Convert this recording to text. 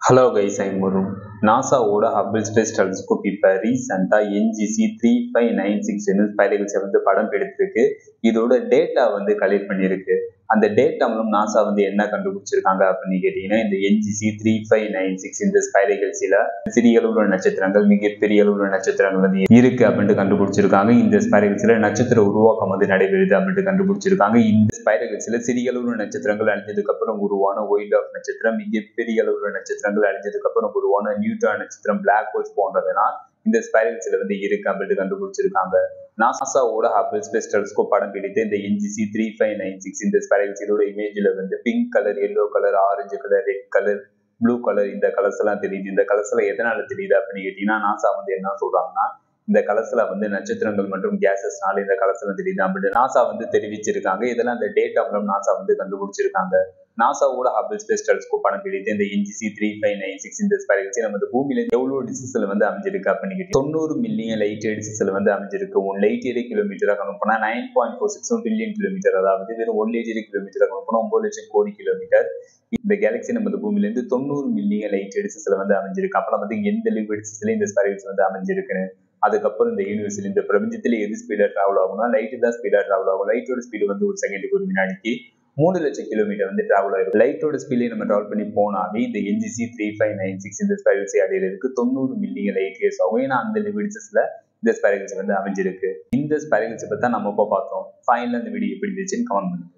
Hello guys, I'm முரு. நாசாவோட Hubble space telescope இப்போ ரீசெண்டாக என்ஜிசி 3596 ஸ்பைரல்ஸை படம் எடுத்திருக்கு. இதோட டேட்டா கலெக்ட் பண்ணியிருக்கு. அந்த டேட்டா மூலம் நாசா என்ன கண்டுபிடிச்சிருக்காங்க அப்படின்னு கேட்டீங்கன்னா, இந்த என்ஜிசி 3596 இந்த ஸ்பைரல்ஸில் சிறிய அளவுள்ள நட்சத்திரங்கள், மிகப்பெரிய அளவுள்ள நட்சத்திரங்கள் இருக்கு அப்படின்ட்டு கண்டுபிடிச்சிருக்காங்க. இந்த ஸ்பைரல்ஸில் நட்சத்திர உருவாக்கம் நடைபெறுது அப்படின்ட்டு கண்டுபிடிச்சிருக்காங்க. இந்த ஸ்பைரல்ஸில் சிறிய அளவுள்ள நட்சத்திரங்கள் அழிஞ்சதுக்கு அப்புறம் உருவான ஒயிட் ஆஃப் நட்சத்திரம், மிகப்பெரிய அளவுள்ள நட்சத்திரங்கள் அழிஞ்சதுக்கு அப்புறம் உருவான நியூட்ரான் நட்சத்திரம், பிளாக் ஹோல்ஸ் போன்றதுதான் இந்த ஸ்பைரல்ஸ்ல இருக்கு அப்படின்ட்டு கண்டுபிடிச்சிருக்காங்க. நாசாவோட ஹபிள் ஸ்பேஸ் டெலிஸ்கோப் படம் பிடித்த இந்த என்ஜிசி 3596 இந்த ஸ்பைரல்ஸ் இதோட இமேஜ்ல pink colour, yellow colour, orange colour, red colour, blue colour இந்த கலர்ஸ் எல்லாம் தெரியுது. இந்த கலர்ஸ் எல்லாம் எதனால தெரியுது அப்படின்னு கேட்டீங்கன்னா, நாசா என்ன சொல்றாங்கன்னா, இந்த கலர்ஸ்ல நட்சத்திரங்கள் மற்றும் கேசஸ்னால இந்த கலர்ஸ் எல்லாம் தெரியுது அப்படின்னு நாசா தெரிவிச்சிருக்காங்க. இதெல்லாம் அந்த டேட்டா மூலம் நாசா கண்டுபிடிச்சிருக்காங்க. நாசாவோட ஹபிள் ஸ்பேஸ் டெலிஸ்கோப் படம் பிடித்த இந்த என்ஜிசி 3596 இந்த ஸ்பைரல்ஸ் நமது பூமியில எவ்வளவு டிஸ்டன்ஸ்ல அமைஞ்சிருக்கு அப்படின்னு கேட்டு 90 மில்லியன் லைட் இயர் டிஸ்டன்ஸ்ல அமைஞ்சிருக்கு. 1 லைட் இயர் கிலோமீட்டரா கணக்கு பண்ணா 9.46 பில்லியன் கிலோமீட்டர், அதாவது வெறும் 1 லைட் இயர் கிலோமீட்டரா கணக்கு பண்ணா 9 லட்சம் கோடி கிலோமீட்டர். இந்த கேலக்சி நமது பூமியில இருந்து 90 மில்லியன் லைட் இயர் டிஸ்டன்ஸ்ல அமைஞ்சிருக்கு. அப்புறம் எந்த லிக்விட் டிஸ்டன்ஸ்ல இந்த ஸ்பைரல்ஸ் அமைஞ்சிருக்குன்னு. அதுக்கப்புறம் இந்த யூனிவர்சில் இந்த பிரபஞ்சத்துல எது ஸ்பீடா டிராவல் ஆகும்னா லைட் தான் ஸ்பீடா டிராவல் ஆகும். லைட்டோட ஸ்பீடு ஒரு செகண்டுக்கு ஒரு வினாடிக்கு 3 லட்சம் கிலோமீட்டர் டிராவல் ஆகும். லைட்டோட ஸ்பீட்ல நம்ம டிராவல் பண்ணி போனாவே இந்த என்ஜிசி 3596 இந்த ஸ்பைரல்ஸை அடையிறதுக்கு 90 மில்லியன் லைட் இயர்ஸ் ஆகும். ஏன்னா அந்த லிமிட்ஸ்ல இந்த ஸ்பைரல்ஸ் அமைஞ்சிருக்கு. இந்த ஸ்பைரல்ஸ் பத்தி நம்ம பார்த்தோம். ஃபைனல் இந்த வீடியோ எப்படி இருந்துச்சுன்னு கமெண்ட் பண்ணுங்க.